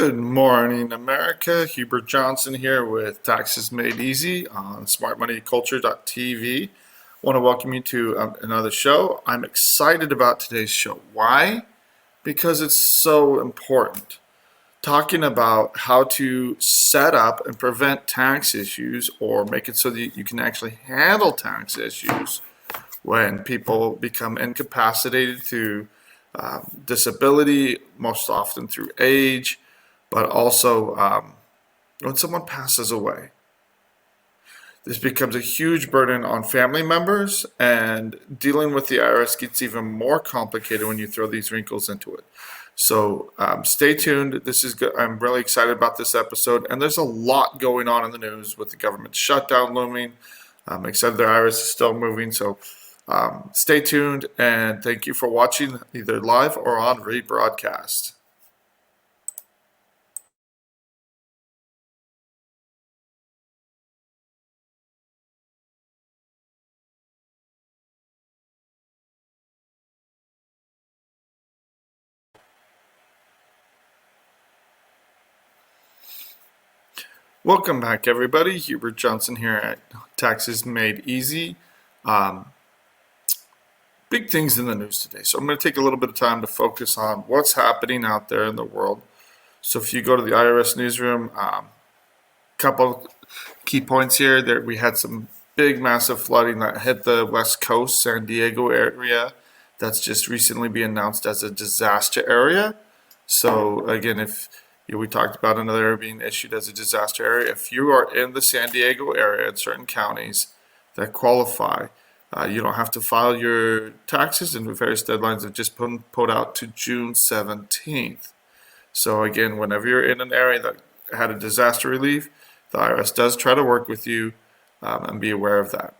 Good morning, America. Hubert Johnson here with Taxes Made Easy on smartmoneyculture.tv. Want to welcome you to another show. I'm excited about today's show. Why? Because it's so important. Talking about how to set up and prevent tax issues or make it so that you can actually handle tax issues when people become incapacitated through disability, most often through age, but also when someone passes away. This becomes a huge burden on family members, and dealing with the IRS gets even more complicated when you throw these wrinkles into it. So stay tuned. This is good. I'm really excited about this episode, and there's a lot going on in the news with the government shutdown looming. I'm excited the IRS is still moving, so stay tuned, and thank you for watching either live or on rebroadcast. Welcome back, everybody. Hubert Johnson here at Taxes Made Easy. Big things in the news today. So I'm going to take a little bit of time to focus on what's happening out there in the world. So if you go to the IRS newsroom, couple key points here. There we had some big, massive flooding that hit the West Coast, San Diego area. That's just recently been announced as a disaster area. So again, if we talked about another area being issued as a disaster area. If you are in the San Diego area in certain counties that qualify, you don't have to file your taxes, and various deadlines have just put out to June 17th. So again, whenever you're in an area that had a disaster relief, the IRS does try to work with you, and be aware of that.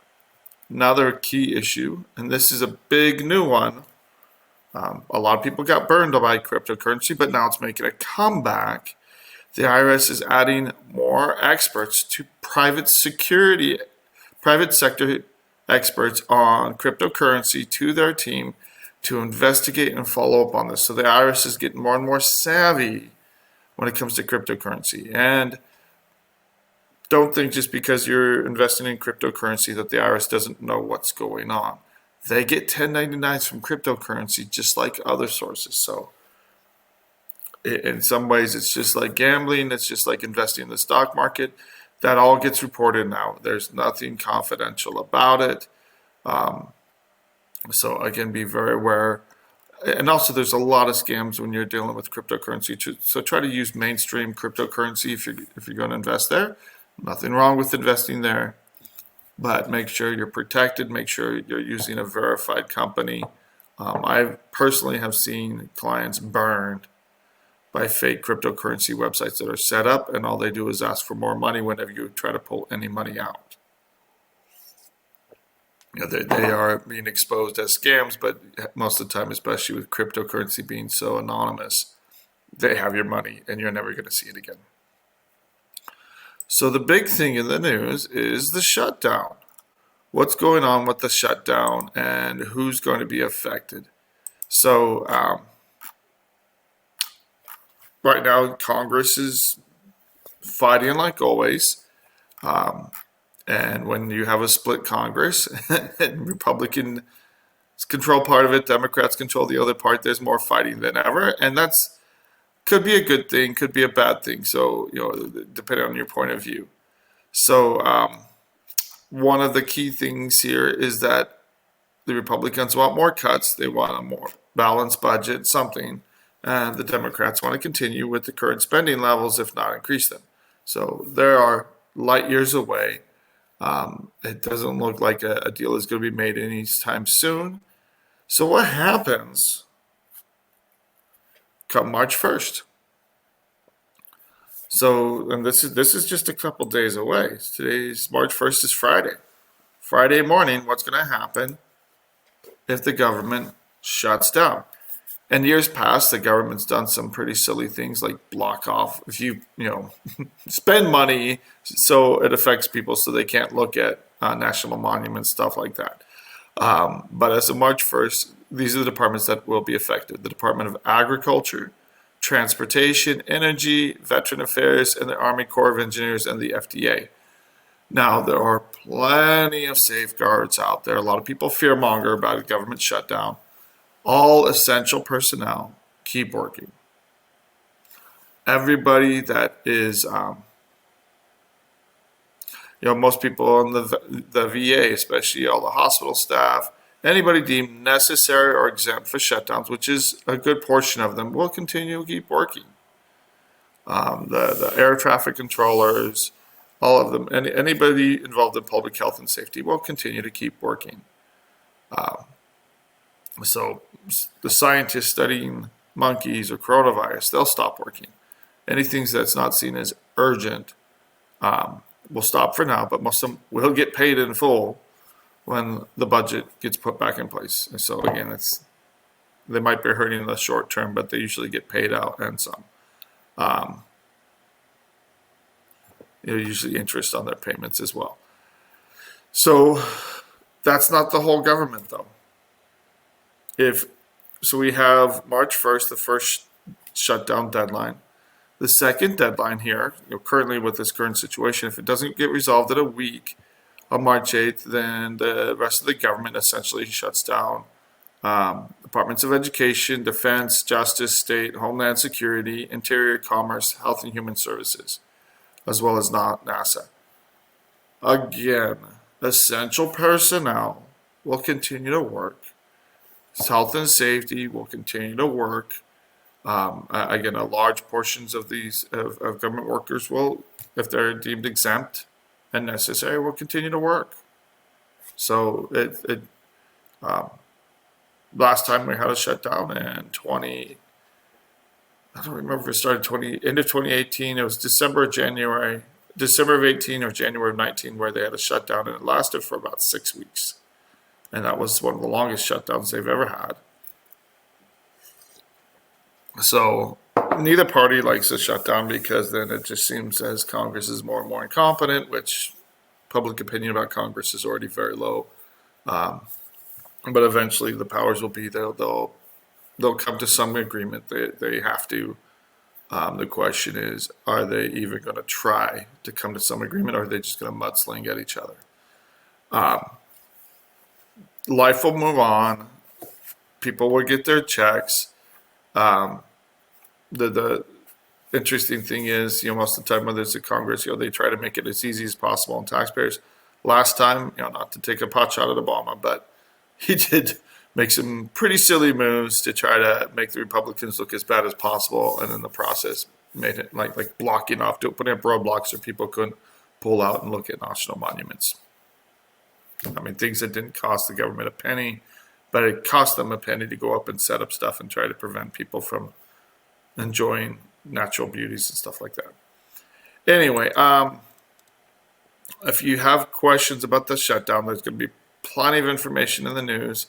Another key issue, and this is a big new one, a lot of people got burned by cryptocurrency, but now it's making a comeback. The IRS is adding more experts to private sector experts on cryptocurrency to their team to investigate and follow up on this. So the IRS is getting more and more savvy when it comes to cryptocurrency. And don't think just because you're investing in cryptocurrency that the IRS doesn't know what's going on. They get 1099s from cryptocurrency just like other sources. So in some ways, it's just like gambling. It's just like investing in the stock market. That all gets reported now. There's nothing confidential about it. So again, be very aware. And also, there's a lot of scams when you're dealing with cryptocurrency. So try to use mainstream cryptocurrency if you're going to invest there. Nothing wrong with investing there. But make sure you're protected. Make sure you're using a verified company. I personally have seen clients burned by fake cryptocurrency websites that are set up, and all they do is ask for more money whenever you try to pull any money out. They are being exposed as scams, but most of the time, especially with cryptocurrency being so anonymous, they have your money and you're never going to see it again. So the big thing in the news is the shutdown. What's going on with the shutdown and who's going to be affected? So right now, Congress is fighting like always. And when you have a split Congress and Republicans control part of it, Democrats control the other part, there's more fighting than ever. And that's could be a good thing, could be a bad thing. So, depending on your point of view. So, one of the key things here is that the Republicans want more cuts. They want a more balanced budget, something. And the Democrats want to continue with the current spending levels, if not increase them. So, there are light years away. It doesn't look like a deal is going to be made anytime soon. So, what happens come March 1st. So, and this is just a couple days away. Today's March 1st is Friday. Friday morning, what's going to happen if the government shuts down? In years past, the government's done some pretty silly things like block off. If you spend money so it affects people so they can't look at national monuments, stuff like that. But as of March 1st, these are the departments that will be affected. The Department of Agriculture, transportation, energy, veteran affairs, and the Army Corps of Engineers and the FDA. Now, there are plenty of safeguards out there. A lot of people fearmonger about a government shutdown. All essential personnel keep working. Everybody that is, most people in the VA, especially all the hospital staff, anybody deemed necessary or exempt for shutdowns, which is a good portion of them, will continue to keep working. The air traffic controllers, all of them, anybody involved in public health and safety will continue to keep working. So the scientists studying monkeys or coronavirus, they'll stop working. Anything that's not seen as urgent will stop for now, but most of them will get paid in full when the budget gets put back in place. And so again, they might be hurting in the short term, but they usually get paid out and some. Usually interest on their payments as well. So that's not the whole government, though. So we have March 1st, the first shutdown deadline. The second deadline here, currently with this current situation, if it doesn't get resolved in a week on March 8th, then the rest of the government essentially shuts down. Departments of Education, Defense, Justice, State, Homeland Security, Interior, Commerce, Health and Human Services, as well as NASA. Again, essential personnel will continue to work. Health and safety will continue to work. Again, a large portions of these of government workers will, if they're deemed exempt and necessary, will continue to work. So last time we had a shutdown in I don't remember if it started end of 2018. It was December of 18 or January of 19 where they had a shutdown, and it lasted for about 6 weeks. And that was one of the longest shutdowns they've ever had. So neither party likes a shutdown because then it just seems as Congress is more and more incompetent, which public opinion about Congress is already very low. But eventually the powers will be there. They'll come to some agreement. They have to. The question is, are they even going to try to come to some agreement, or are they just going to mudsling at each other? Life will move on. People will get their checks. The interesting thing is, most of the time when there's a Congress, they try to make it as easy as possible on taxpayers. Last time, not to take a pot shot at Obama, but he did make some pretty silly moves to try to make the Republicans look as bad as possible, and in the process made it like blocking off, putting up roadblocks so people couldn't pull out and look at national monuments. I mean, things that didn't cost the government a penny, but it cost them a penny to go up and set up stuff and try to prevent people from enjoying natural beauties and stuff like that. Anyway, if you have questions about the shutdown, there's going to be plenty of information in the news,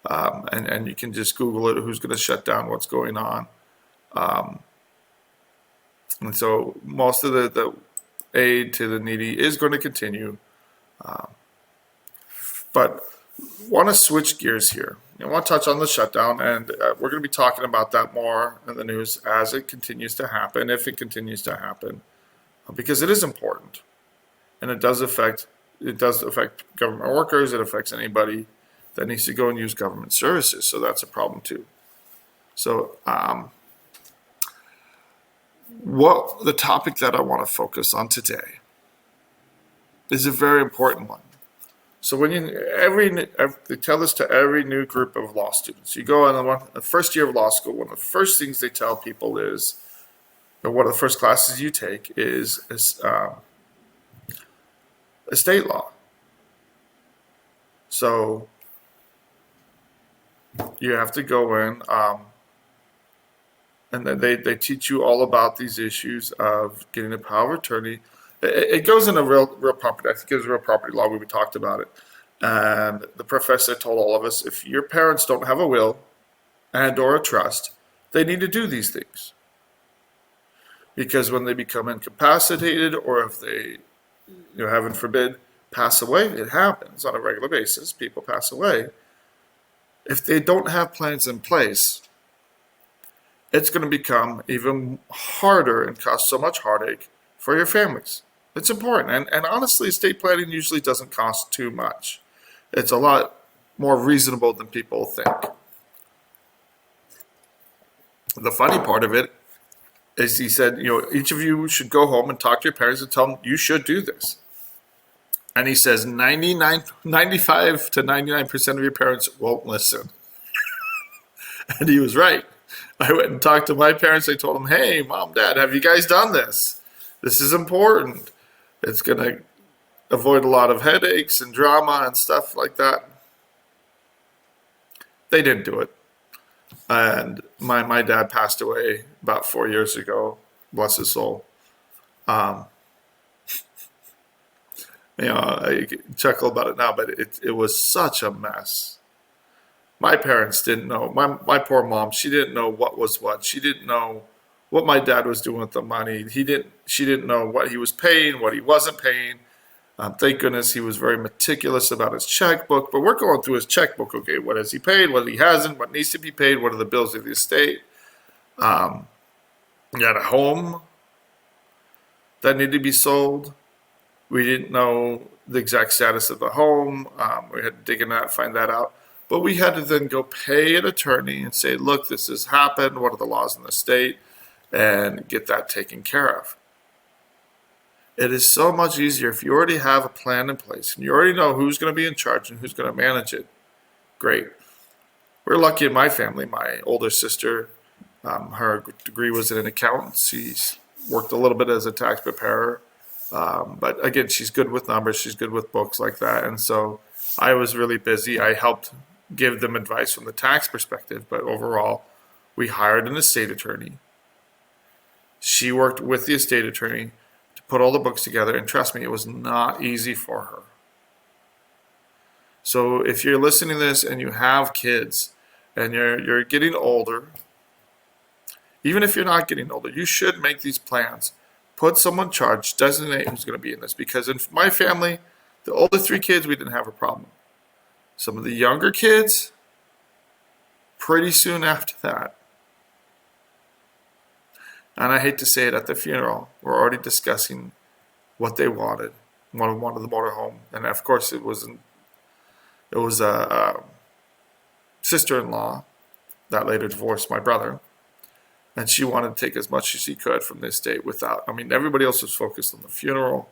and you can just Google it, who's going to shut down, what's going on. And so most of the aid to the needy is going to continue. But want to switch gears here. I want to touch on the shutdown, and we're going to be talking about that more in the news as it continues to happen, if it continues to happen, because it is important, and it does affect government workers. It affects anybody that needs to go and use government services, so that's a problem too. So, the topic that I want to focus on today is a very important one. So when they tell this to every new group of law students. You go in the first year of law school, one of the first things they tell people is, or one of the first classes you take is estate law. So you have to go in, and then they teach you all about these issues of getting a power of attorney. It goes into real property. I think it was real property law when we talked about it. And the professor told all of us, if your parents don't have a will and or a trust, they need to do these things. Because when they become incapacitated, or if they, heaven forbid, pass away, it happens on a regular basis. People pass away. If they don't have plans in place, it's going to become even harder and cause so much heartache for your families. It's important. And honestly, estate planning usually doesn't cost too much. It's a lot more reasonable than people think. The funny part of it is he said, each of you should go home and talk to your parents and tell them you should do this. And he says 95 to 99% of your parents won't listen. And he was right. I went and talked to my parents. I told them, hey, mom, dad, have you guys done this? This is important. It's going to avoid a lot of headaches and drama and stuff like that. They didn't do it. And my dad passed away about 4 years ago. Bless his soul. I chuckle about it now, but it was such a mess. My parents didn't know. My poor mom, she didn't know what was what. She didn't know what my dad was doing with the money. She didn't know what he was paying, what he wasn't paying. Thank goodness he was very meticulous about his checkbook. But we're going through his checkbook. Okay, what has he paid? What he hasn't? What needs to be paid? What are the bills of the estate? He had a home that needed to be sold. We didn't know the exact status of the home. We had to dig in that, find that out. But we had to then go pay an attorney and say, look, this has happened. What are the laws in the state? And get that taken care of. It is so much easier if you already have a plan in place and you already know who's going to be in charge and who's going to manage it. Great. We're lucky in my family. My older sister, her degree was in accounting. She's worked a little bit as a tax preparer. But again, she's good with numbers. She's good with books like that. And so I was really busy. I helped give them advice from the tax perspective. But overall, we hired an estate attorney. She worked with the estate attorney to put all the books together. And trust me, it was not easy for her. So if you're listening to this and you have kids and you're getting older, even if you're not getting older, you should make these plans. Put someone in charge, designate who's going to be in this. Because in my family, the older 3 kids, we didn't have a problem. Some of the younger kids, pretty soon after that. And I hate to say it, at the funeral, we're already discussing what they wanted. One wanted the motorhome. And of course, it was a sister-in-law that later divorced my brother. And she wanted to take as much as she could from the estate without, everybody else was focused on the funeral.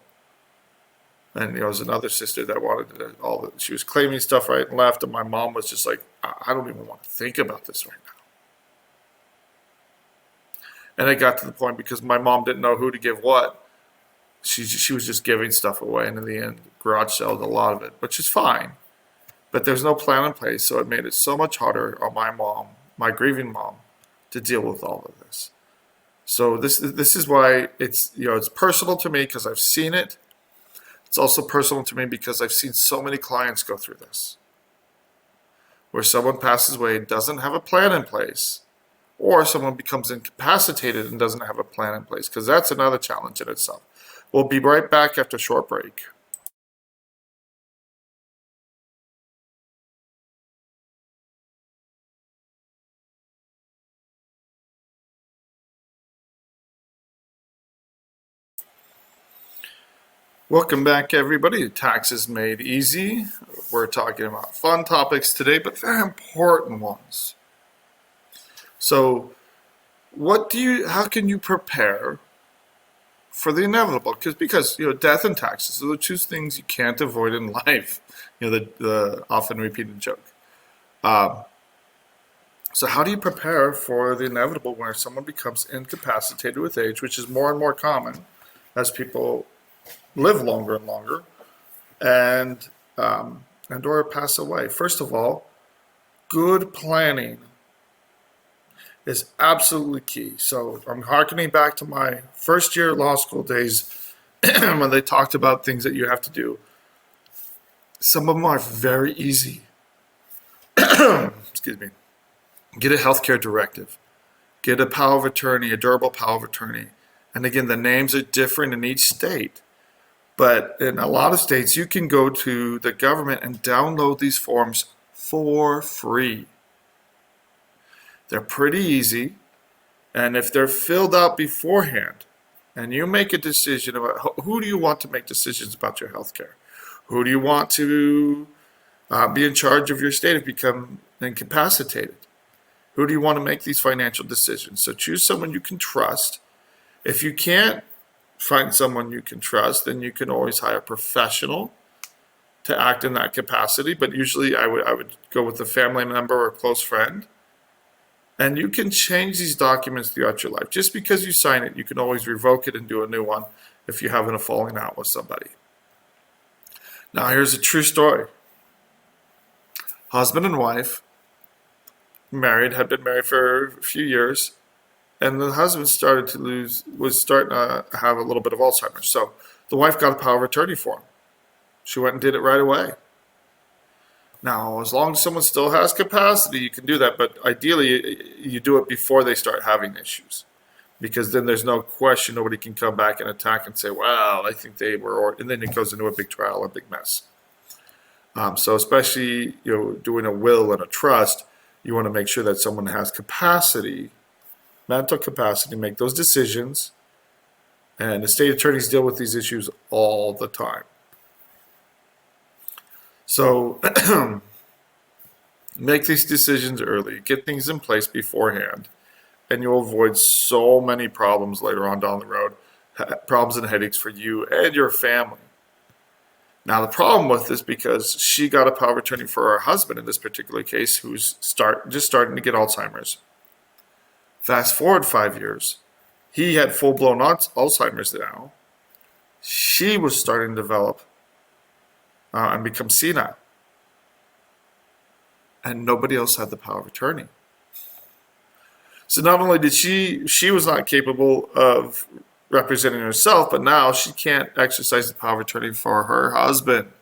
And there was another sister that wanted she was claiming stuff right and left. And my mom was just like, I don't even want to think about this right now. And it got to the point because my mom didn't know who to give what. She was just giving stuff away. And in the end, garage sold a lot of it, which is fine. But there's no plan in place. So it made it so much harder on my mom, my grieving mom, to deal with all of this. So this is why it's personal to me because I've seen it. It's also personal to me because I've seen so many clients go through this. Where someone passes away and doesn't have a plan in place, or someone becomes incapacitated and doesn't have a plan in place, because that's another challenge in itself. We'll be right back after a short break. Welcome back, everybody, to Taxes Made Easy. We're talking about fun topics today, but very important ones. So, how can you prepare for the inevitable? Because death and taxes are the 2 things you can't avoid in life. The often repeated joke. So how do you prepare for the inevitable where someone becomes incapacitated with age, which is more and more common as people live longer and longer, and or pass away? First of all, good planning is absolutely key. So I'm hearkening back to my first year law school days when they talked about things that you have to do. Some of them are very easy. Excuse me. Get a healthcare directive. Get a power of attorney, a durable power of attorney. And again, the names are different in each state. But in a lot of states, you can go to the government and download these forms for free. They're pretty easy. And if they're filled out beforehand, and you make a decision about who do you want to make decisions about your health care? Who do you want to be in charge of your estate if you become incapacitated? Who do you want to make these financial decisions? So choose someone you can trust. If you can't find someone you can trust, then you can always hire a professional to act in that capacity. But usually I would go with a family member or a close friend. And you can change these documents throughout your life. Just because you sign it, you can always revoke it and do a new one if you're having a falling out with somebody. Now here's a true story. Husband and wife, had been married for a few years, and the husband was starting to have a little bit of Alzheimer's. So the wife got a power of attorney for him. She went and did it right away. Now, as long as someone still has capacity, you can do that, but ideally you do it before they start having issues, because then there's no question, nobody can come back and attack and say, well, I think they were, and then it goes into a big trial, a big mess. So especially, doing a will and a trust, you want to make sure that someone has capacity, mental capacity to make those decisions, and estate attorneys deal with these issues all the time. So make these decisions early, get things in place beforehand, and you'll avoid so many problems later on down the road, problems and headaches for you and your family. Now, the problem with this, because she got a power of attorney for her husband in this particular case, who's just starting to get Alzheimer's. Fast forward 5 years, he had full-blown Alzheimer's now. She was starting to develop and become senile. And nobody else had the power of attorney. So not only did she was not capable of representing herself, but now she can't exercise the power of attorney for her husband.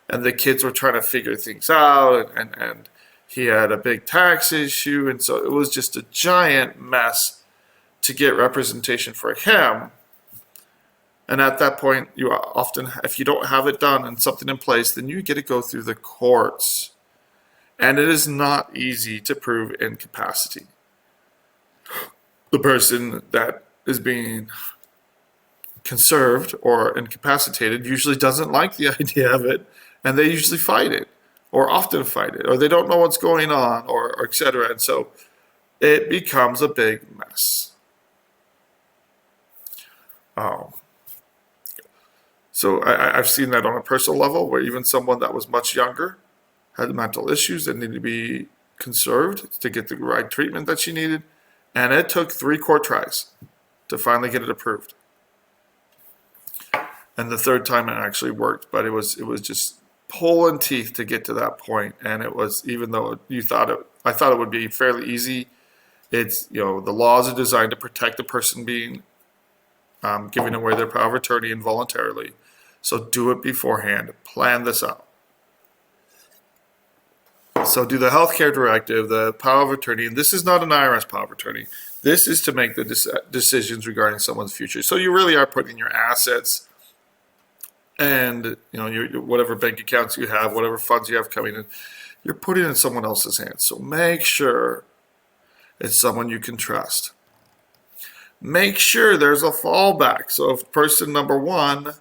And the kids were trying to figure things out, and he had a big tax issue, and so it was just a giant mess to get representation for him. And at that point, you often, if you don't have it done and something in place, then you get to go through the courts. And it is not easy to prove incapacity. The person that is being conserved or incapacitated usually doesn't like the idea of it, and they usually fight it, or often fight it, or they don't know what's going on, or et cetera. And so it becomes a big mess. So I've seen that on a personal level, where even someone that was much younger had mental issues that needed to be conserved to get the right treatment that she needed. And it took 3 court tries to finally get it approved. And the third time it actually worked, but it was just pulling teeth to get to that point. And it was, even though I thought it would be fairly easy. It's, the laws are designed to protect the person being giving away their power of attorney involuntarily. So do it beforehand. Plan this out. So do the healthcare directive, the power of attorney, and this is not an IRS power of attorney. This is to make the decisions regarding someone's future. So you really are putting your assets and your whatever bank accounts you have, whatever funds you have coming in, you're putting it in someone else's hands. So make sure it's someone you can trust. Make sure there's a fallback. So if person number 1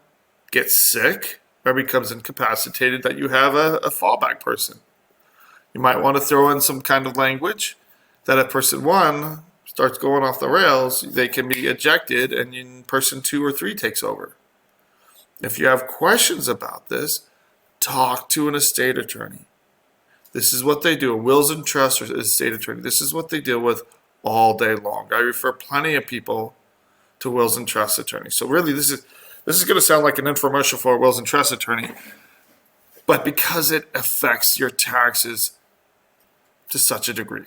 gets sick or becomes incapacitated, that you have a fallback person. You might want to throw in some kind of language that if person 1 starts going off the rails, they can be ejected and person 2 or 3 takes over. If you have questions about this, talk to an estate attorney. This is what they do. A wills and trusts or estate attorney. This is what they deal with all day long. I refer plenty of people to wills and trust attorneys. So really, this is going to sound like an infomercial for a wills and trust attorney, but because it affects your taxes to such a degree.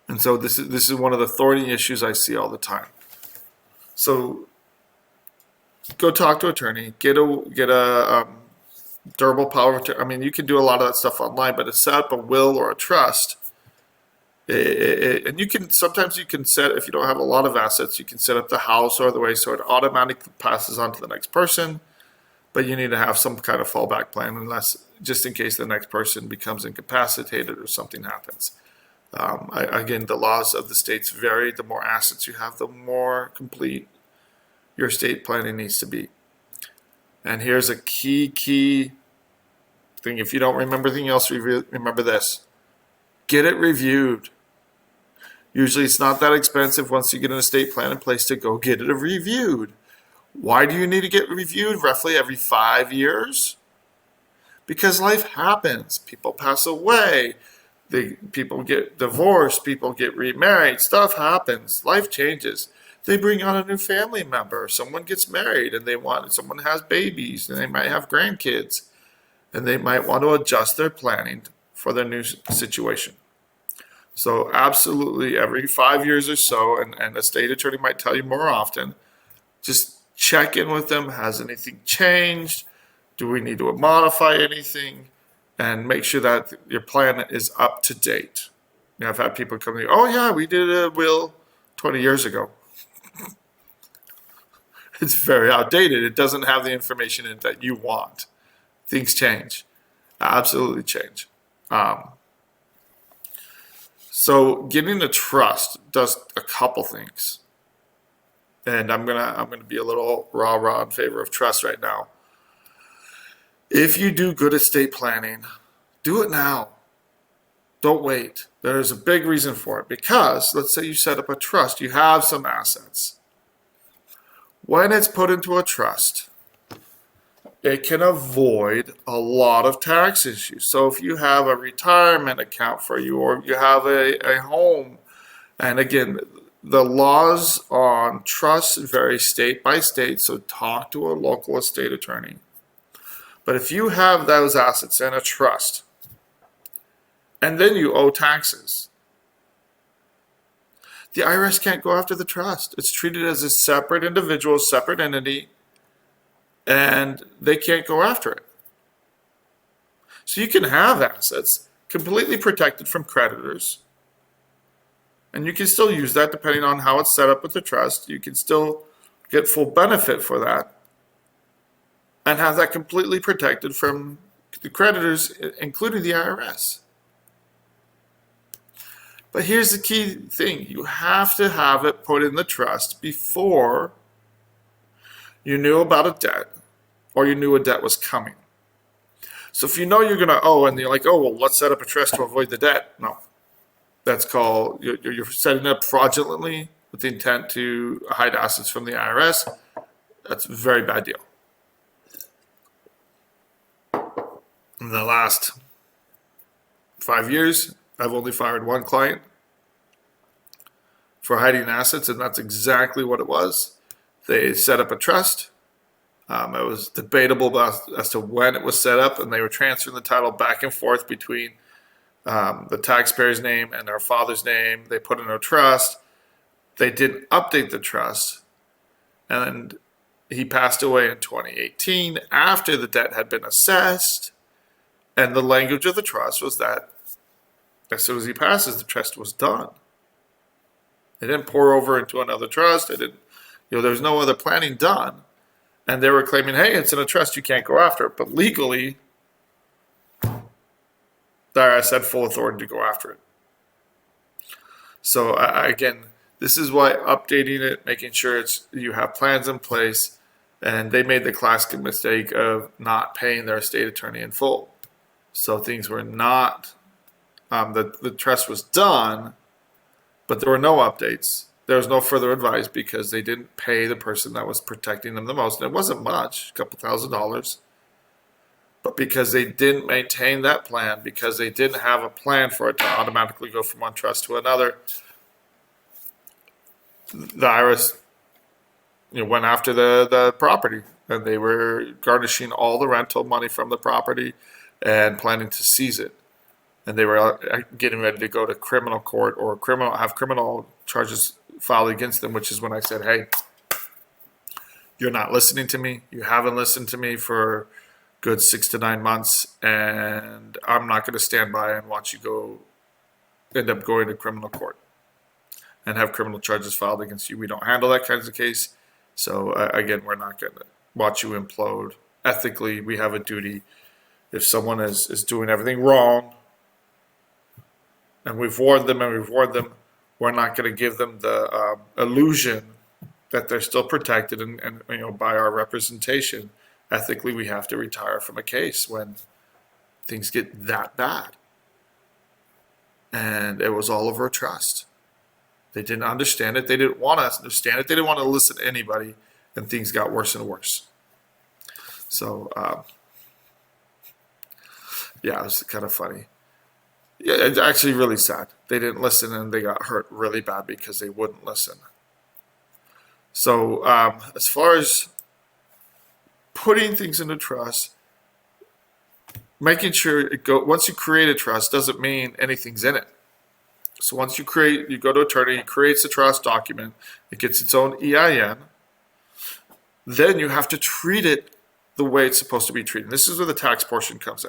And so this is one of the thorny issues I see all the time. So go talk to an attorney, get a durable power of attorney. I mean, you can do a lot of that stuff online, but to set up a will or a trust, and sometimes you can set, if you don't have a lot of assets, you can set up the house or the way so it automatically passes on to the next person. But you need to have some kind of fallback plan, unless just in case the next person becomes incapacitated or something happens. Again, the laws of the states vary. The more assets you have, the more complete your estate planning needs to be. And here's a key thing. If you don't remember anything else, remember this. Get it reviewed. Usually it's not that expensive once you get an estate plan in place to go get it reviewed. Why do you need to get reviewed roughly every 5 years? Because life happens. People pass away. People get divorced. People get remarried. Stuff happens. Life changes. They bring on a new family member. Someone gets married and someone has babies and they might have grandkids and they might want to adjust their planning for their new situation. So absolutely every 5 years or so, and a state attorney might tell you more often, just check in with them. Has anything changed? Do we need to modify anything? And make sure that your plan is up to date. I've had people come to me, oh yeah, we did a will 20 years ago. It's very outdated. It doesn't have the information in it that you want. Things change. Absolutely change. So getting a trust does a couple things. And I'm gonna be a little rah-rah in favor of trust right now. If you do good estate planning, do it now. Don't wait. There's a big reason for it. Because let's say you set up a trust, you have some assets. When it's put into a trust, it can avoid a lot of tax issues. So if you have a retirement account for you, or you have a home, and again, the laws on trusts vary state by state, so talk to a local estate attorney. But if you have those assets in a trust, and then you owe taxes, the IRS can't go after the trust. It's treated as a separate individual, separate entity, and they can't go after it. So you can have assets completely protected from creditors, and you can still use that depending on how it's set up with the trust. You can still get full benefit for that and have that completely protected from the creditors, including the IRS. But here's the key thing. You have to have it put in the trust before you knew about a debt or you knew a debt was coming. So if you know you're going to owe and you're like, oh, well, let's set up a trust to avoid the debt. No. That's called, you're setting it up fraudulently with the intent to hide assets from the IRS. That's a very bad deal. In the last 5 years, I've only fired one client for hiding assets, and that's exactly what it was. They set up a trust. It was debatable as to when it was set up, and they were transferring the title back and forth between the taxpayer's name and their father's name. They put in a trust. They didn't update the trust, and he passed away in 2018 after the debt had been assessed. And the language of the trust was that as soon as he passes, the trust was done. It didn't pour over into another trust. It didn't, there was no other planning done. And they were claiming, hey, it's in a trust, you can't go after it. But legally, the IRS had full authority to go after it. So again, this is why updating it, making sure you have plans in place, and they made the classic mistake of not paying their estate attorney in full. So things were not, the trust was done, but there were no updates. There was no further advice because they didn't pay the person that was protecting them the most. And it wasn't much, a couple $1,000s. But because they didn't maintain that plan, because they didn't have a plan for it to automatically go from one trust to another, the IRS went after the property. And they were garnishing all the rental money from the property and planning to seize it. And they were getting ready to go to criminal court or have criminal charges filed against them, which is when I said, hey, you're not listening to me. You haven't listened to me for good 6 to 9 months, and I'm not going to stand by and watch you end up going to criminal court and have criminal charges filed against you. We don't handle that kind of case. So again, we're not going to watch you implode. Ethically, we have a duty. If someone is doing everything wrong And we've warned them and we've warned them. We're not going to give them the illusion that they're still protected, and by our representation, ethically, we have to retire from a case when things get that bad. And it was all over trust. They didn't understand it. They didn't want to understand it. They didn't want to listen to anybody, and things got worse and worse. So, yeah, it was kind of funny. Yeah, it's actually really sad. They didn't listen, and they got hurt really bad because they wouldn't listen. So, as far as putting things into trust, making sure once you create a trust doesn't mean anything's in it. So once you go to attorney, he creates a trust document, it gets its own EIN, then you have to treat it the way it's supposed to be treated. This is where the tax portion comes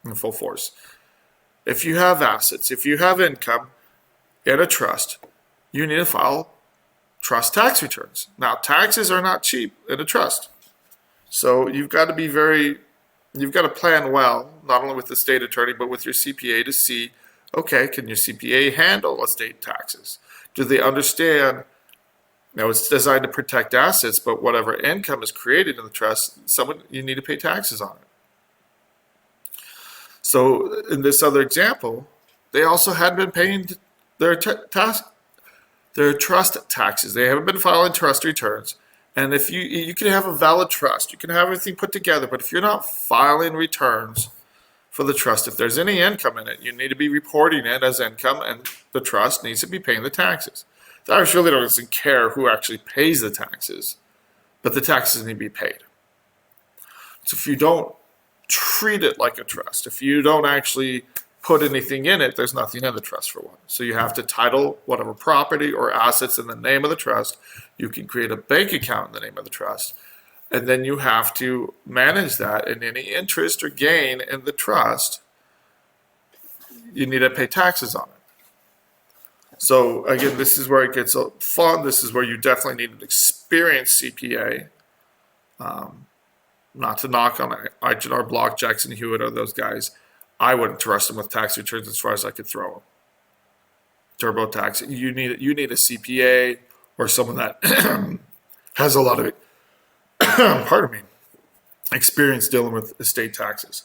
in full force. If you have assets, if you have income in a trust, you need to file trust tax returns. Now, taxes are not cheap in a trust. So you've got to plan well, not only with the state attorney, but with your CPA to see, okay, can your CPA handle estate taxes? Do they understand, it's designed to protect assets, but whatever income is created in the trust, you need to pay taxes on it. So in this other example, they also hadn't been paying their trust taxes. They haven't been filing trust returns. And if you can have a valid trust, you can have everything put together, but if you're not filing returns for the trust, if there's any income in it, you need to be reporting it as income, and the trust needs to be paying the taxes. The IRS really doesn't care who actually pays the taxes, but the taxes need to be paid. So if you don't treat it like a trust, if you don't actually put anything in it, there's nothing in the trust for one. So you have to title whatever property or assets in the name of the trust. You can create a bank account in the name of the trust. And then you have to manage that, and any interest or gain in the trust, you need to pay taxes on it. So again, this is where it gets fun. This is where you definitely need an experienced CPA. Not to knock on H&R Block, Jackson Hewitt, or those guys. I wouldn't trust them with tax returns as far as I could throw them. TurboTax. You need a CPA or someone that has a lot of experience dealing with estate taxes,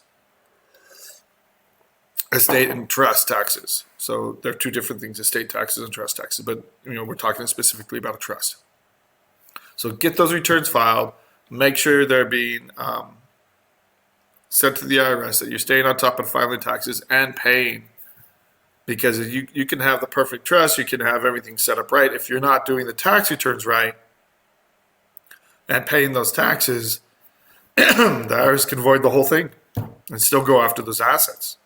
estate and trust taxes. So they're two different things: estate taxes and trust taxes. But we're talking specifically about a trust. So get those returns filed. Make sure they're being sent to the IRS, that you're staying on top of filing taxes and paying. Because you can have the perfect trust, you can have everything set up right. If you're not doing the tax returns right and paying those taxes, the IRS can void the whole thing and still go after those assets.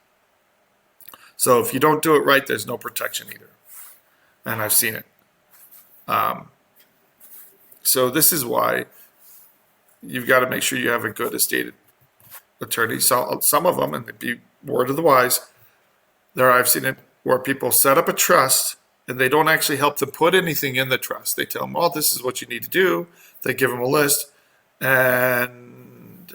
So if you don't do it right, there's no protection either. And I've seen it. So this is why you've got to make sure you have a good estate attorney. So some of them, and it'd be word of the wise, I've seen it where people set up a trust and they don't actually help them put anything in the trust. They tell them, well, this is what you need to do. They give them a list, and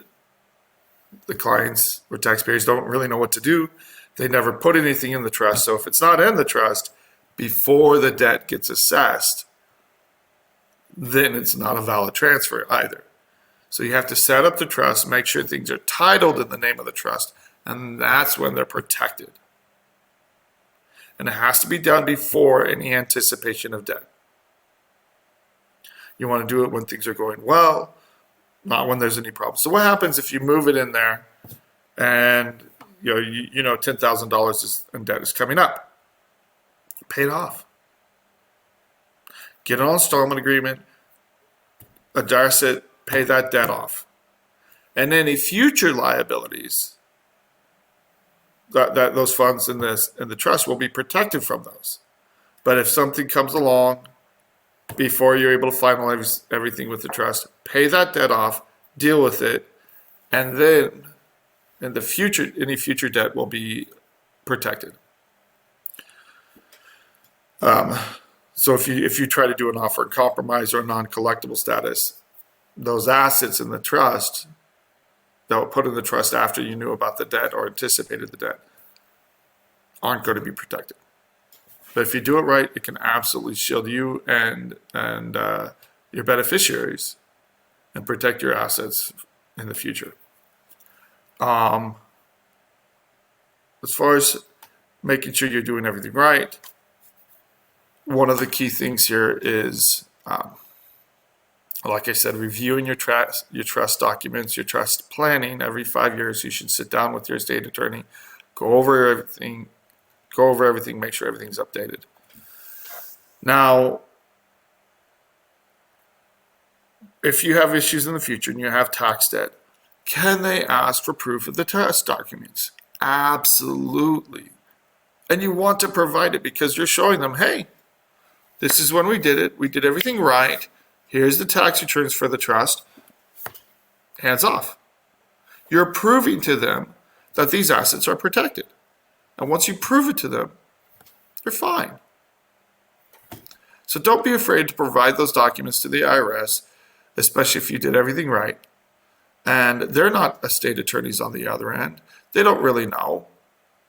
the clients or taxpayers don't really know what to do. They never put anything in the trust. So if it's not in the trust before the debt gets assessed, then it's not a valid transfer either. So you have to set up the trust, make sure things are titled in the name of the trust, and that's when they're protected. And it has to be done before any anticipation of debt. You want to do it when things are going well, not when there's any problems. So what happens if you move it in there and $10,000 in debt is coming up? Pay it off. Get an installment agreement, address it, pay that debt off. And any future liabilities, that those funds in the trust will be protected from those. But if something comes along before you're able to finalize everything with the trust, pay that debt off, deal with it, and then in the future, any future debt will be protected. So if you try to do an offer in compromise or a non-collectible status, those assets in the trust that were put in the trust after you knew about the debt or anticipated the debt aren't going to be protected. But if you do it right, it can absolutely shield you and your beneficiaries and protect your assets in the future. As far as making sure you're doing everything right, one of the key things here is, like I said, reviewing your trust documents, your trust planning. Every 5 years, you should sit down with your estate attorney, go over everything, make sure everything's updated. Now, if you have issues in the future and you have tax debt, can they ask for proof of the trust documents? Absolutely. And you want to provide it because you're showing them, hey, this is when we did it. We did everything right. Here's the tax returns for the trust. Hands off. You're proving to them that these assets are protected. And once you prove it to them, you're fine. So don't be afraid to provide those documents to the IRS, especially if you did everything right. And they're not estate attorneys on the other end. They don't really know,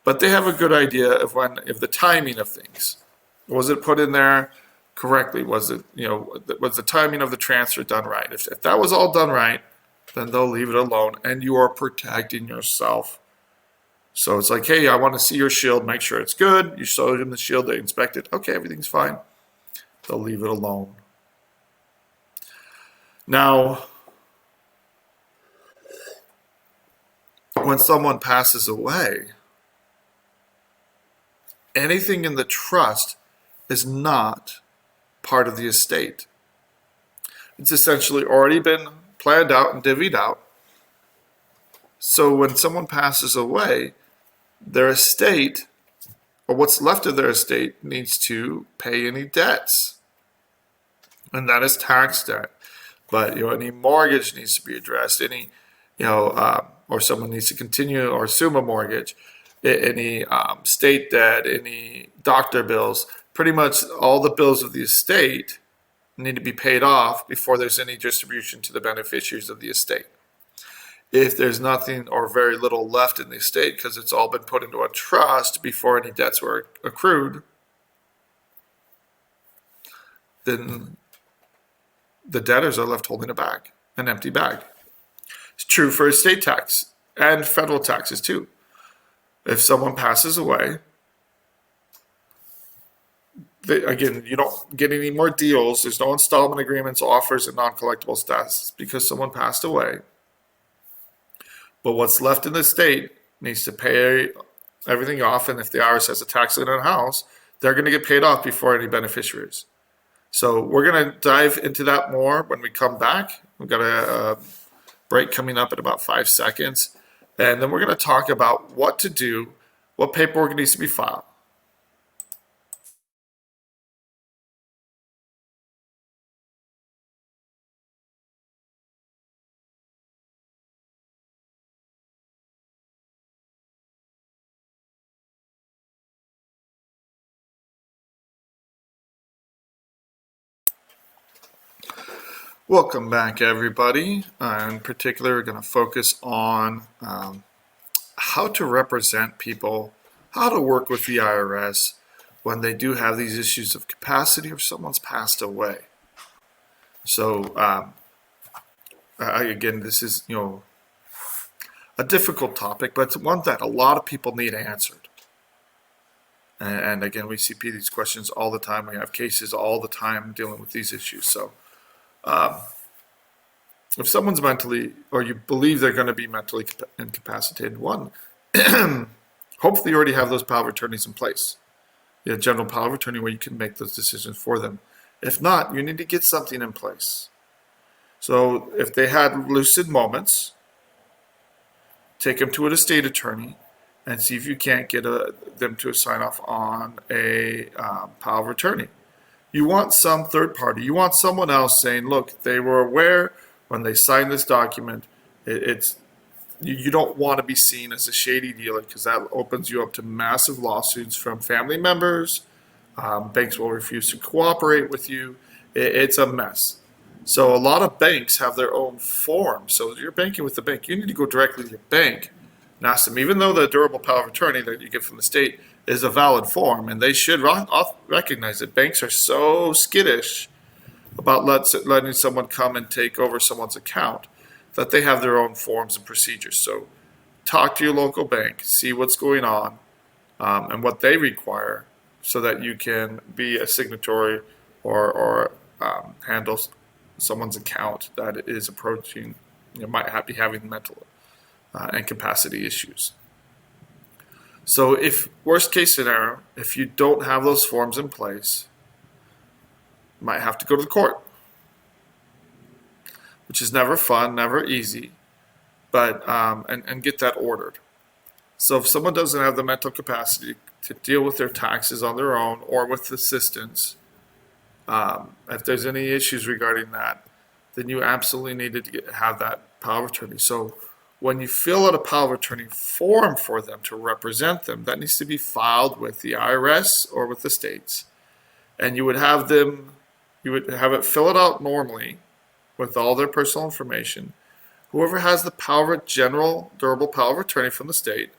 but they have a good idea of the timing of things. Was it put in there correctly? Was it, was the timing of the transfer done right? If that was all done right, then they'll leave it alone, and you are protecting yourself. So it's like, hey, I want to see your shield, make sure it's good. You showed them the shield, they inspect it. Okay, everything's fine. They'll leave it alone. Now, when someone passes away, anything in the trust is not part of the estate. It's essentially already been planned out and divvied out. So when someone passes away, their estate, or what's left of their estate, needs to pay any debts. And that is tax debt. But any mortgage needs to be addressed. Any, or someone needs to continue or assume a mortgage. Any state debt, any doctor bills, pretty much all the bills of the estate need to be paid off before there's any distribution to the beneficiaries of the estate. If there's nothing or very little left in the estate because it's all been put into a trust before any debts were accrued, then the debtors are left holding a bag, an empty bag. It's true for estate tax and federal taxes too. If someone passes away, again, you don't get any more deals. There's no installment agreements, offers, and non-collectible status because someone passed away. But what's left in the estate needs to pay everything off, and if the IRS has a tax lien on a house, they're going to get paid off before any beneficiaries. So we're going to dive into that more when we come back. We've got a break coming up in about 5 seconds. And then we're going to talk about what to do, what paperwork needs to be filed. Welcome back, everybody. In particular, we're going to focus on how to represent people, how to work with the IRS when they do have these issues of capacity or someone's passed away. So, again, this is, a difficult topic, but it's one that a lot of people need answered. And again, we see these questions all the time. We have cases all the time dealing with these issues. So, if someone's mentally, or you believe they're going to be mentally incapacitated, hopefully you already have those power of attorneys in place. You have general power of attorney where you can make those decisions for them. If not, you need to get something in place. So if they had lucid moments, take them to an estate attorney and see if you can't get them to sign off on a power of attorney. You want some third party. You want someone else saying, look, they were aware when they signed this document. You don't want to be seen as a shady dealer because that opens you up to massive lawsuits from family members. Banks will refuse to cooperate with you. It's a mess. So a lot of banks have their own form. So you're banking with the bank. You need to go directly to your bank and ask them, even though the durable power of attorney that you get from the state is a valid form, and they should recognize that banks are so skittish about letting someone come and take over someone's account that they have their own forms and procedures. So talk to your local bank, see what's going on, and what they require so that you can be a signatory or handle someone's account that is approaching, might be having mental and capacity issues. So if worst case scenario, if you don't have those forms in place, you might have to go to the court, which is never fun, never easy, but and get that ordered. So if someone doesn't have the mental capacity to deal with their taxes on their own or with assistance, if there's any issues regarding that, then you absolutely need to have that power of attorney. So when you fill out a power of attorney form for them to represent them, that needs to be filed with the IRS or with the states. And you would have it fill it out normally with all their personal information. Whoever has the general durable power of attorney from the state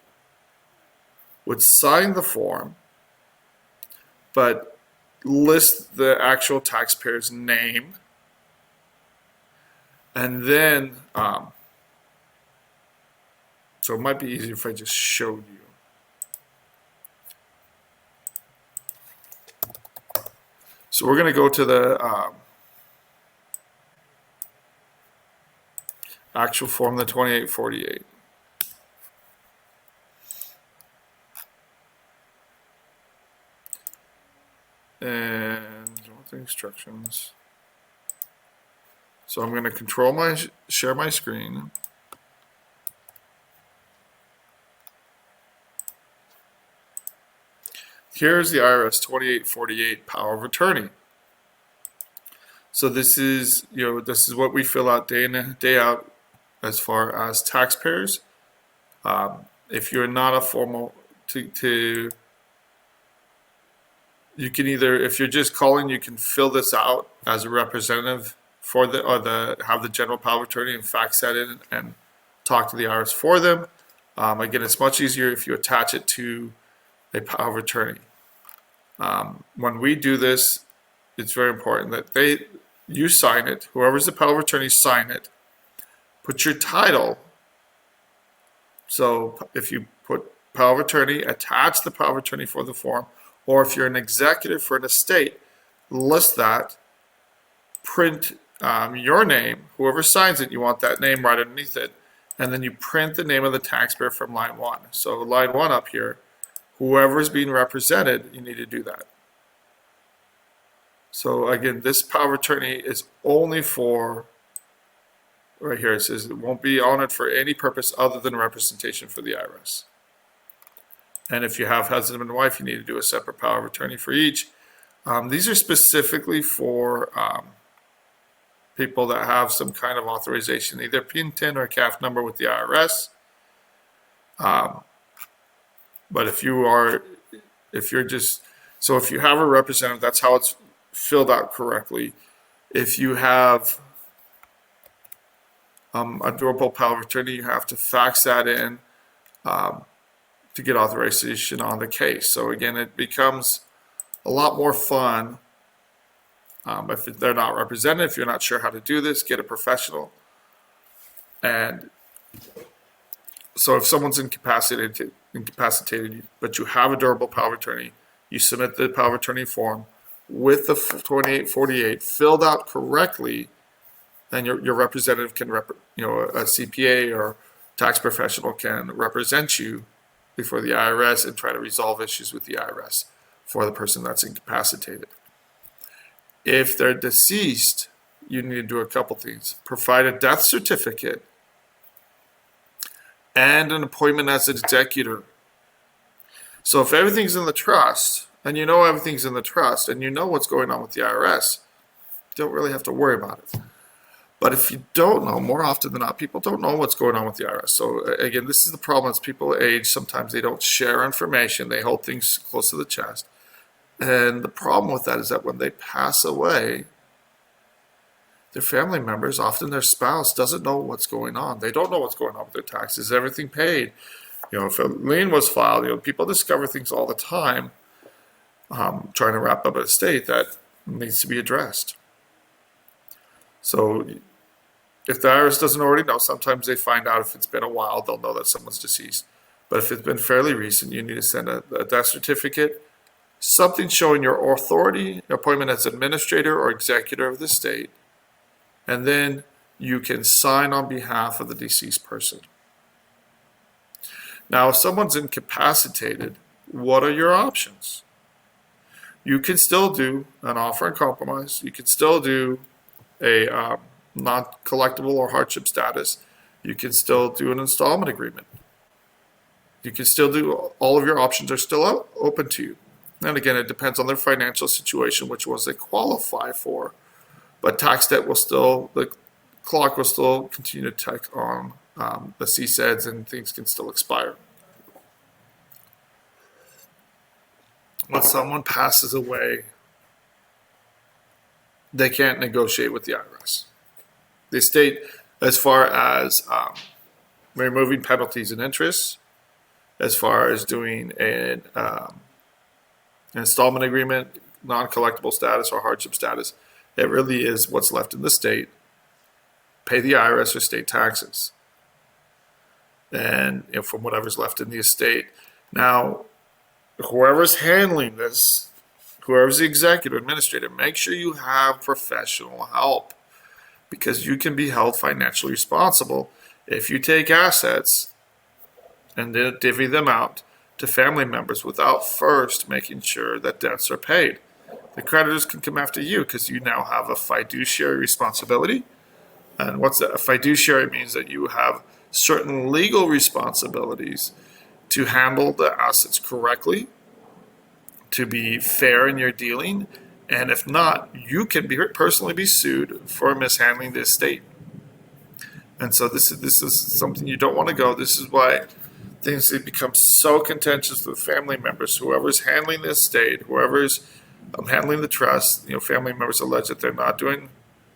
would sign the form, but list the actual taxpayer's name, and then so it might be easier if I just showed you. So we're going to go to the actual form, the 2848. And what the instructions. So I'm going to share my screen. Here's the IRS 2848 power of attorney. So this is what we fill out day in and day out as far as taxpayers. If you're not a formal you can either, if you're just calling, you can fill this out as a representative for have the general power of attorney and fax that in and talk to the IRS for them. Again, it's much easier if you attach it to a power of attorney. When we do this, it's very important that you sign it. Whoever's the power of attorney, sign it. Put your title. So if you put power of attorney, attach the power of attorney for the form. Or if you're an executive for an estate, list that, print your name, whoever signs it, you want that name right underneath it, and then you print the name of the taxpayer from line 1. So line 1 up here, whoever's being represented, you need to do that. So again, this power of attorney is only for, right here it says it won't be honored for any purpose other than representation for the IRS. And if you have husband and wife, you need to do a separate power of attorney for each. These are specifically for people that have some kind of authorization, either PIN or a CAF number with the IRS. But if you have a representative, that's how it's filled out correctly. If you have a durable power of attorney, you have to fax that in to get authorization on the case. So again, it becomes a lot more fun if they're not represented. If you're not sure how to do this, get a professional. And so if someone's incapacitated, but you have a durable power of attorney, you submit the power of attorney form with the 2848 filled out correctly, then your representative can, a CPA or tax professional can represent you before the IRS and try to resolve issues with the IRS for the person that's incapacitated. If they're deceased, you need to do a couple things. Provide a death certificate and an appointment as an executor. So if everything's in the trust, and you know everything's in the trust, and you know what's going on with the IRS, you don't really have to worry about it. But if you don't know, more often than not, people don't know what's going on with the IRS. So again, this is the problem as people age. Sometimes they don't share information. They hold things close to the chest. And the problem with that is that when they pass away, their family members, often their spouse, doesn't know what's going on. They don't know what's going on with their taxes. Is everything paid? If a lien was filed, people discover things all the time, trying to wrap up an estate that needs to be addressed. So if the IRS doesn't already know, sometimes they find out if it's been a while, they'll know that someone's deceased. But if it's been fairly recent, you need to send a death certificate, something showing your authority, appointment as administrator or executor of the estate, and then you can sign on behalf of the deceased person. Now, if someone's incapacitated, what are your options? You can still do an offer and compromise. You can still do a non-collectible or hardship status. You can still do an installment agreement. You can still do, all of your options are still open to you. And again, it depends on their financial situation, which ones they qualify for. But tax debt will still, the clock will still continue to tick on the CSEDs, and things can still expire. When someone passes away, they can't negotiate with the IRS. The estate, as far as removing penalties and interest, as far as doing an installment agreement, non-collectible status or hardship status, it really is what's left in the state. Pay the IRS or state taxes, and from whatever's left in the estate. Now, whoever's handling this, whoever's the executive administrator, make sure you have professional help, because you can be held financially responsible if you take assets and then divvy them out to family members without first making sure that debts are paid. The creditors can come after you because you now have a fiduciary responsibility. And what's that? A fiduciary means that you have certain legal responsibilities to handle the assets correctly, to be fair in your dealing, and if not, you can personally be sued for mishandling the estate. And so this is something you don't want to go. This is why things become so contentious with family members. Whoever's handling the estate, whoever's handling the trust, family members allege that they're not doing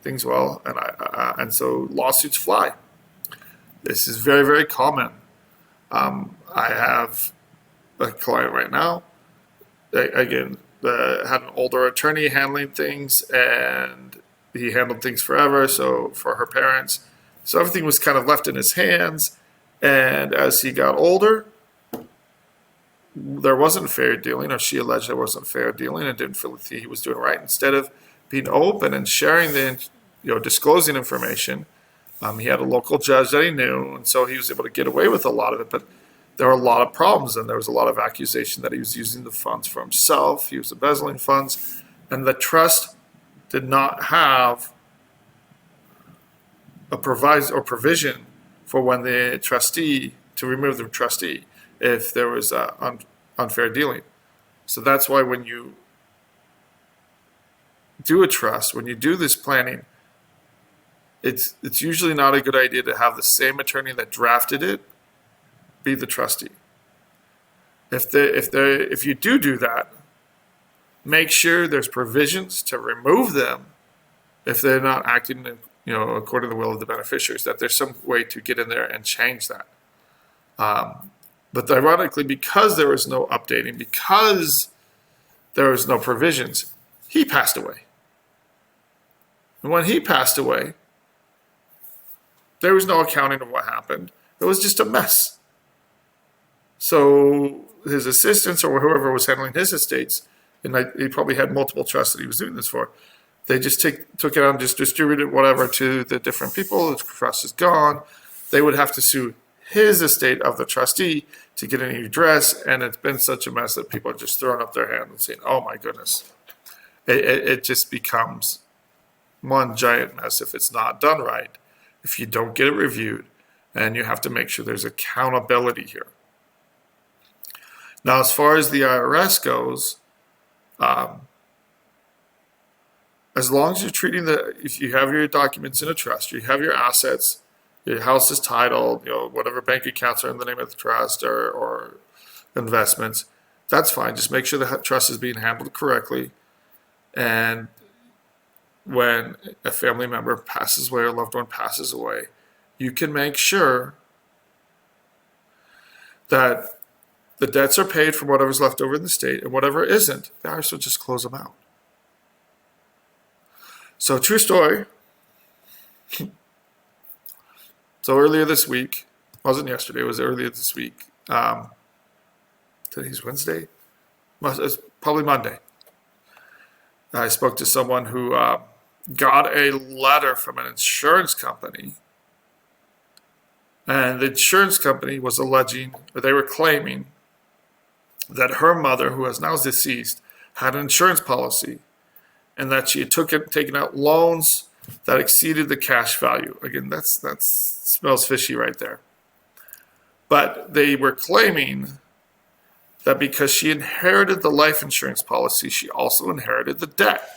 things well, and so lawsuits fly. This is very, very common. I have a client right now, again, had an older attorney handling things, and he handled things forever, so for her parents. So everything was kind of left in his hands, and as he got older, there wasn't fair dealing, or she alleged there wasn't fair dealing, and didn't feel that he was doing right. Instead of being open and sharing disclosing information, he had a local judge that he knew, and so he was able to get away with a lot of it. But there were a lot of problems, and there was a lot of accusation that he was using the funds for himself. He was embezzling funds, and the trust did not have a provision for when the trustee, to remove the trustee if there was unfair dealing. So that's why when you do a trust, when you do this planning, it's usually not a good idea to have the same attorney that drafted it be the trustee. If you do that, make sure there's provisions to remove them if they're not acting according to the will of the beneficiaries, that there's some way to get in there and change that. But ironically, because there was no updating, because there was no provisions, he passed away. And when he passed away, there was no accounting of what happened. It was just a mess. So his assistants or whoever was handling his estates, and he probably had multiple trusts that he was doing this for, they just took it out and just distributed whatever to the different people. The trust is gone. They would have to sue his estate of the trustee to get any redress, and it's been such a mess that people are just throwing up their hands and saying, oh my goodness. It just becomes one giant mess if it's not done right, if you don't get it reviewed, and you have to make sure there's accountability here. Now, as far as the IRS goes, as long as you're treating if you have your documents in a trust, you have your assets, your house is titled, whatever bank accounts are in the name of the trust or investments, that's fine. Just make sure the trust is being handled correctly. And when a family member passes away or a loved one passes away, you can make sure that the debts are paid from whatever's left over in the state, and whatever isn't, the IRS will just close them out. So, true story. So earlier this week, wasn't yesterday, it was earlier this week. Today's Wednesday? It's probably Monday. I spoke to someone who got a letter from an insurance company. And the insurance company was alleging, or they were claiming, that her mother, who is now deceased, had an insurance policy and that she had taken out loans that exceeded the cash value. Again, that smells fishy right there. But they were claiming that because she inherited the life insurance policy, she also inherited the debt.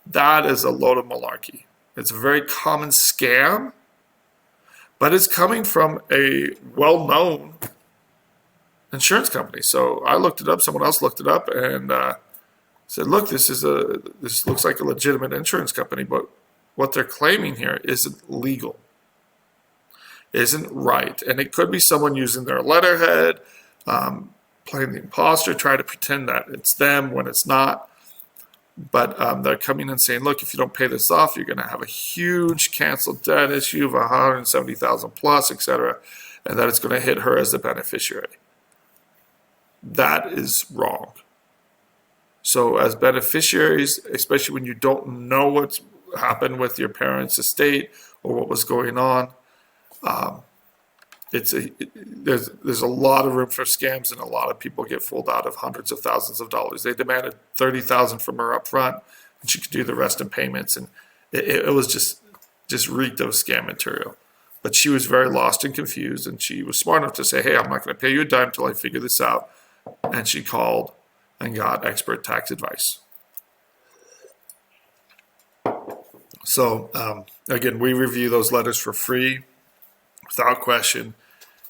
That is a load of malarkey. It's a very common scam, but it's coming from a well-known insurance company. So I looked it up, someone else looked it up, and said, look, this looks like a legitimate insurance company, but what they're claiming here isn't legal, isn't right. And it could be someone using their letterhead, playing the imposter, trying to pretend that it's them when it's not. But they're coming and saying, look, if you don't pay this off, you're going to have a huge canceled debt issue of $170,000 plus, etc., and that it's going to hit her as the beneficiary. That is wrong. So as beneficiaries, especially when you don't know what's happened with your parents' estate or what was going on, there's a lot of room for scams, and a lot of people get fooled out of hundreds of thousands of dollars. They demanded $30,000 from her up front, and she could do the rest in payments, and it was just reeked of scam material. But she was very lost and confused, and she was smart enough to say, hey, I'm not going to pay you a dime until I figure this out. And she called and got expert tax advice. So again, we review those letters for free, without question.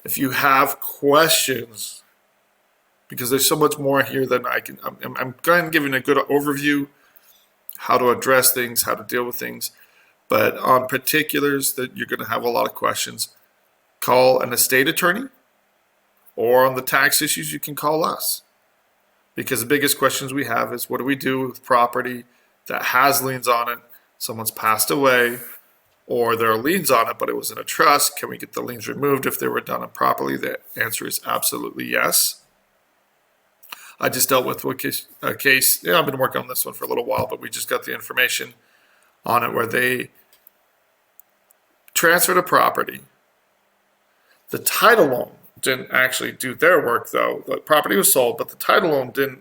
If you have questions, because there's so much more here than I'm kind of giving a good overview, how to address things, how to deal with things. But on particulars that you're going to have a lot of questions, call an estate attorney, or on the tax issues, you can call us. Because the biggest questions we have is, what do we do with property that has liens on it, someone's passed away, or there are liens on it, but it was in a trust? Can we get the liens removed if they were done improperly? The answer is absolutely yes. I just dealt with a case, I've been working on this one for a little while, but we just got the information on it where they transferred a property. The title loan didn't actually do their work, though. The property was sold, but the title loan didn't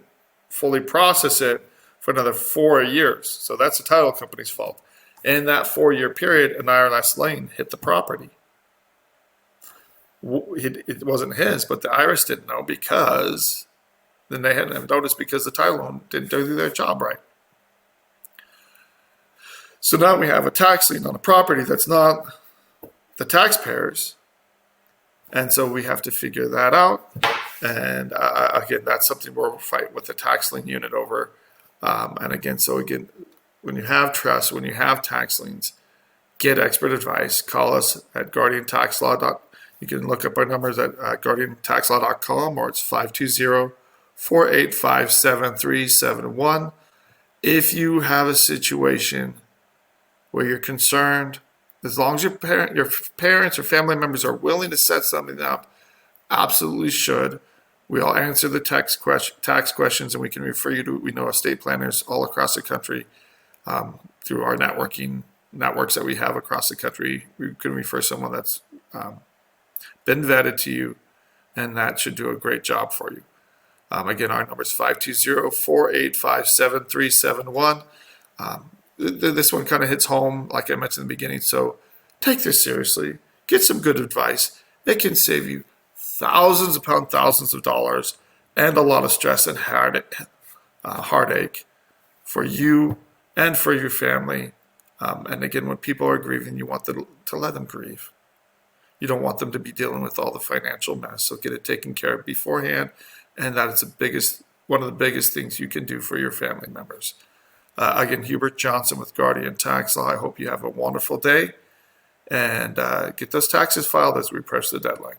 fully process it for another 4 years. So that's the title company's fault. In that 4-year period, an IRS lien hit the property. It wasn't his, but the IRS didn't know, because then they hadn't noticed because the title loan didn't do their job right. So now we have a tax lien on a property that's not the taxpayers. And so we have to figure that out. And again, that's something we'll fight with the tax lien unit over. And again, when you have trusts, when you have tax liens, get expert advice. Call us at guardiantaxlaw. You can look up our numbers at guardiantaxlaw.com, or it's 520-485-7371. If you have a situation where you're concerned, as long as your parents or family members are willing to set something up, absolutely should. We'll answer the tax questions, and we can refer you to, we know, estate planners all across the country through our networks that we have across the country. We can refer someone that's been vetted to you, and that should do a great job for you. Again, our number is 520-485-7371. This one kind of hits home, like I mentioned in the beginning. So take this seriously. Get some good advice. It can save you thousands upon thousands of dollars and a lot of stress and heartache for you and for your family. And again, when people are grieving, you want to let them grieve. You don't want them to be dealing with all the financial mess. So get it taken care of beforehand. And that is one of the biggest things you can do for your family members. Again, Hubert Johnson with Guardian Tax Law. I hope you have a wonderful day, and get those taxes filed as we approach the deadline.